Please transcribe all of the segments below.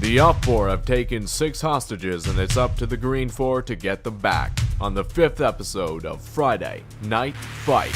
The OPFOR have taken 6 hostages and it's up to the GREENFOR to get them back on the 5th episode of Friday Night Fight.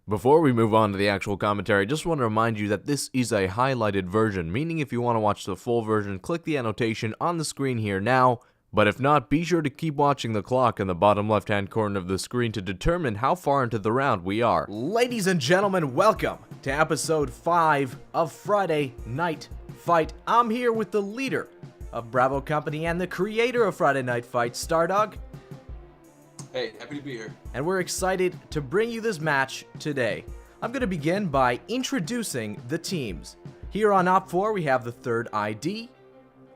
Before we move on to the actual commentary, just want to remind you that this is a highlighted version, meaning if you want to watch the full version, click the annotation on the screen here now, but if not, be sure to keep watching the clock in the bottom left-hand corner of the screen to determine how far into the round we are. Ladies and gentlemen, welcome to episode 5 of Friday Night Fight. I'm here with the leader of Bravo Company and the creator of Friday Night Fight, Stardog. Hey, happy to be here. And we're excited to bring you this match today. I'm going to begin by introducing the teams. Here on OPFOR, we have the 3rd ID,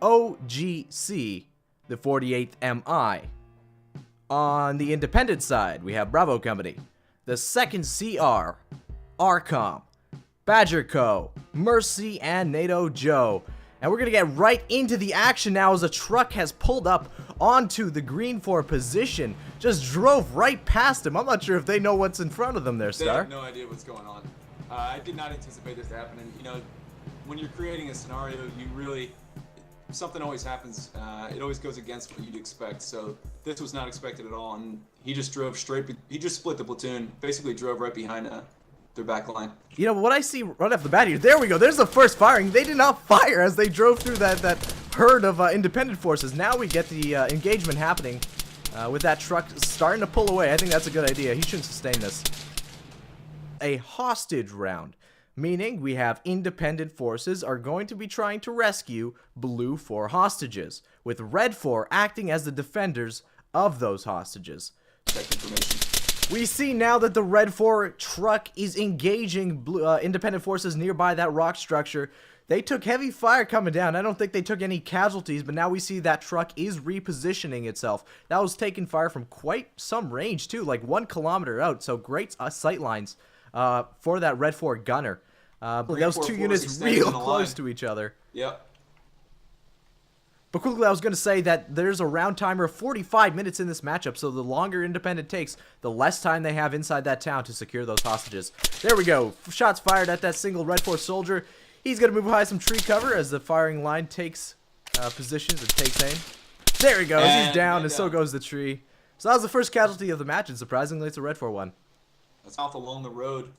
OGC, the 48th MI. On the independent side, we have Bravo Company, the 2nd CR, ARCOM, Badger Co., Mercy, and NATO Joe. And we're going to get right into the action now as a truck has pulled up onto the GREENFOR position. Just drove right past him. I'm not sure if they know what's in front of them there, Star. They have no idea what's going on. I did not anticipate this to happen. And, you know, when you're creating a scenario, something always happens. It always goes against what you'd expect. So this was not expected at all. And he just drove he just split the platoon, basically drove right behind their back line. You know, what I see right off the bat here, there we go, there's the first firing. They did not fire as they drove through that herd of independent forces. Now we get the engagement happening with that truck starting to pull away. I think that's a good idea. He shouldn't sustain this. A hostage round, meaning we have independent forces are going to be trying to rescue Blue 4 hostages, with Red 4 acting as the defenders of those hostages. Check information. We see now that the Red 4 truck is engaging independent forces nearby that rock structure. They took heavy fire coming down. I don't think they took any casualties, but now we see that truck is repositioning itself. That was taking fire from quite some range too, like 1 kilometer out. So great sight lines for that Red 4 gunner. Those two units real close to each other. Yep. But quickly, I was going to say that there's a round timer of 45 minutes in this matchup, so the longer independent takes, the less time they have inside that town to secure those hostages. There we go. Shots fired at that single Red 4 soldier. He's going to move behind some tree cover as the firing line takes positions and takes aim. There he goes. He's down, and so goes the tree. So that was the first casualty of the match, and surprisingly, it's a Red 4 one. That's off along the road.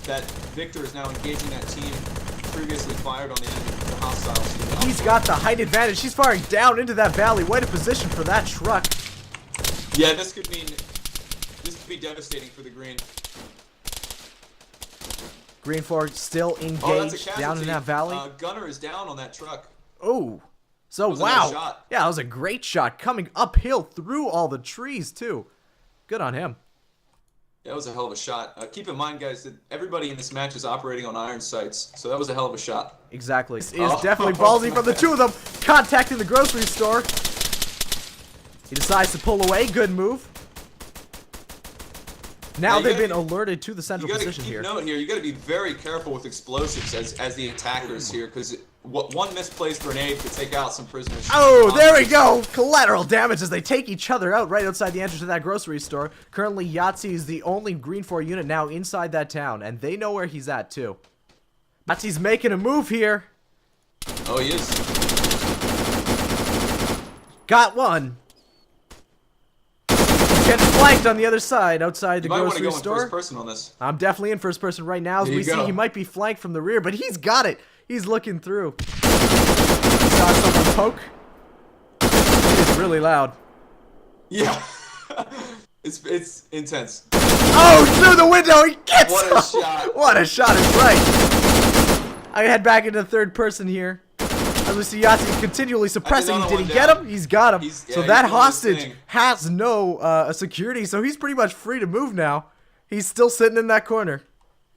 That Victor is now engaging that team previously fired on the hostiles. He's got the height advantage. He's firing down into that valley. What a position for that truck. Yeah, this could be devastating for the Green. GREENFOR still engaged down in that valley. Gunner is down on that truck. Oh, so wow. Nice, yeah, that was a great shot coming uphill through all the trees too. Good on him. That was a hell of a shot. Keep in mind, guys, that everybody in this match is operating on iron sights, so that was a hell of a shot. Exactly. It is definitely ballsy from the two of them, contacting the grocery store. He decides to pull away. Good move. Now they've been alerted to the central position here. You got to be very careful with explosives as the attackers here, because one misplaced grenade could take out some prisoners. Oh, there we go! Collateral damage as they take each other out right outside the entrance to that grocery store. Currently, Yahtzee is the only GREENFOR unit now inside that town, and they know where he's at, too. Yahtzee's making a move here. Oh, he is. Got one. Getting flanked on the other side outside the grocery store. You might want to go in first person on this. I'm definitely in first person right now as we see he might be flanked from the rear, but he's got it. He's looking through. Saw someone poke. It is really loud. Yeah. it's intense. Oh, through the window. He gets What a shot. What a shot is right. I head back into third person here. As we see Yahtzee continually suppressing. Did he get him? He's got him. So that hostage has no security, so he's pretty much free to move now. He's still sitting in that corner.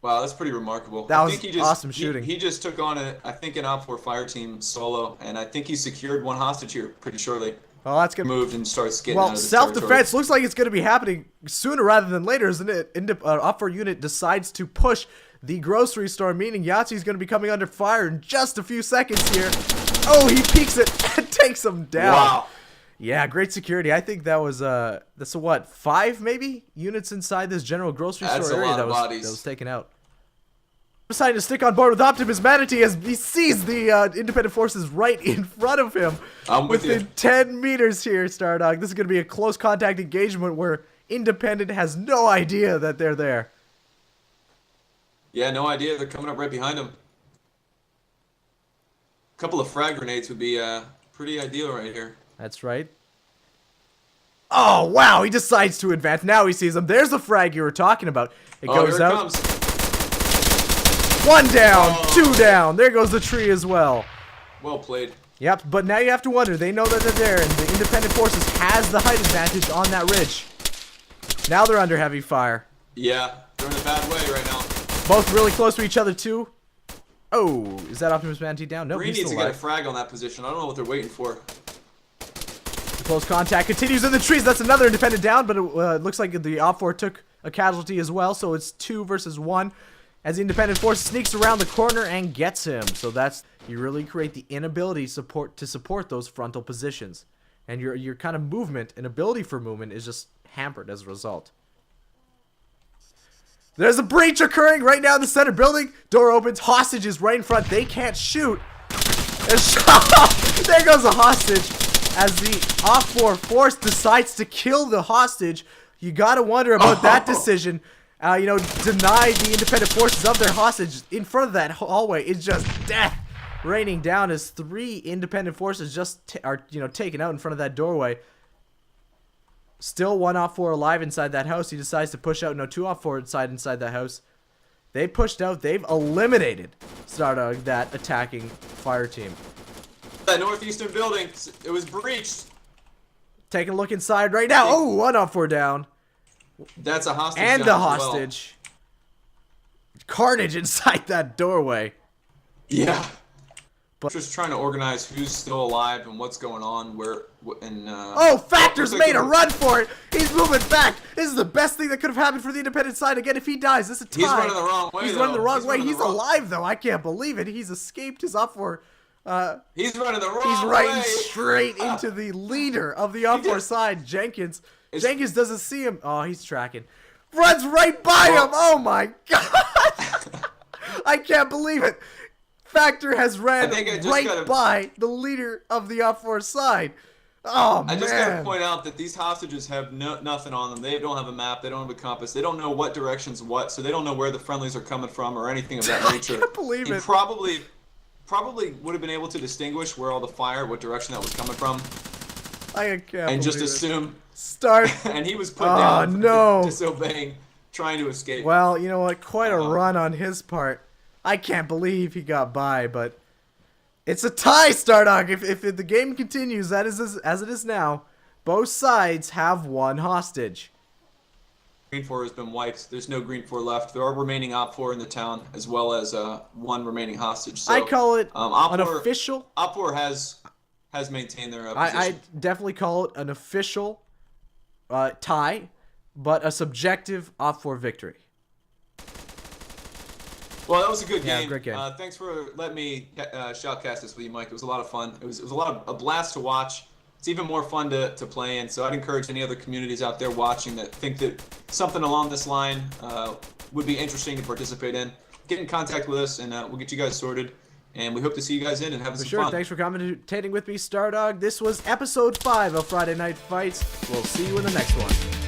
Wow, that's pretty remarkable. That I was think he just, awesome shooting. He just took on I think an OPFOR fire team solo, and I think he secured one hostage here pretty shortly. Well, that's good. Moved and starts getting out Well, of the self-defense looks like it's going to be happening sooner rather than later, isn't it? OPFOR unit decides to push the grocery store, meaning Yahtzee's going to be coming under fire in just a few seconds here. Oh, he peeks it and takes him down. Wow. Yeah, great security. I think that was that's a what, 5 maybe units inside this general grocery store area that was taken out. Deciding to stick on board with Optimus Manatee as he sees the independent forces right in front of him. I'm with within you. 10 meters here, Stardog. This is going to be a close contact engagement where Independent has no idea that they're there. Yeah, no idea. They're coming up right behind him. A couple of frag grenades would be pretty ideal right here. That's right. Oh, wow. He decides to advance. Now he sees him. There's the frag you were talking about. It goes here it out. comes. 1 down. 2 down. There goes the tree as well. Well played. Yep, but now you have to wonder. They know that they're there, and the independent forces has the height advantage on that ridge. Now they're under heavy fire. Yeah, they're in a bad way right now. Both really close to each other, too. Oh, is that Optimus Manatee down? No, Green he's needs still to get a alive. frag on that position. I don't know what they're waiting for. Close contact continues in the trees. That's another independent down, but it looks like the OPFOR took a casualty as well, so it's 2 versus 1. As the independent force sneaks around the corner and gets him. So that's, you really create the inability to support those frontal positions. And your kind of movement and ability for movement is just hampered as a result. There's a breach occurring right now in the center building. Door opens, hostages right in front. They can't shoot. There goes a hostage. As the OPFOR force decides to kill the hostage, you gotta wonder about that decision. You know, deny the independent forces of their hostage in front of that hallway is just death raining down as 3 independent forces just are taken out in front of that doorway. Still 1 OPFOR alive inside that house. He decides to push out. No, 2 OPFOR inside that house. They pushed out. They've eliminated Stardog, that attacking fire team. That northeastern building, it was breached. Taking a look inside right now. Oh, 1 OPFOR down. That's a hostage. And down the as well. hostage. Carnage inside that doorway. Yeah. But Just trying to organize who's still alive and what's going on, oh, Factor's made a run for it. He's moving back. This is the best thing that could have happened for the independent side. Again, if he dies, this is a tie. He's running the wrong way. He's running the wrong way. He's alive though. I can't believe it. He's escaped his OPFOR. He's running the wrong way. He's riding straight into the leader of the OPFOR side, Jenkins. Jenkins doesn't see him. Oh, he's tracking. Runs right by him. Oh my god. I can't believe it. Factor has ran right by the leader of the OPFOR side. Oh, man. I just gotta point out that these hostages have nothing on them. They don't have a map. They don't have a compass. They don't know what direction's what, so they don't know where the friendlies are coming from or anything of that nature. I can't believe it. Probably would have been able to distinguish where all the fire, what direction that was coming from. I can't and just believe assume. Start. And he was put down no. disobeying, trying to escape. Well, you know what? Quite a run on his part. I can't believe he got by, but it's a tie, Stardog. If the game continues as it is now, both sides have 1 hostage. GREENFOR has been wiped. There's no GREENFOR left. There are remaining OPFOR in the town, as well as 1 remaining hostage. So, I call it an OPFOR, official. OPFOR has maintained their position. I definitely call it an official tie, but a subjective OPFOR victory. Well, that was a good game. Yeah, great game. Thanks for letting me shoutcast this with you, Mike. It was a lot of fun. It was a blast to watch. It's even more fun to play in. So I'd encourage any other communities out there watching that think that something along this line would be interesting to participate in. Get in contact with us, and we'll get you guys sorted. And we hope to see you guys in and having some fun. Thanks for commentating with me, Stardog. This was episode 5 of Friday Night Fights. We'll see you in the next one.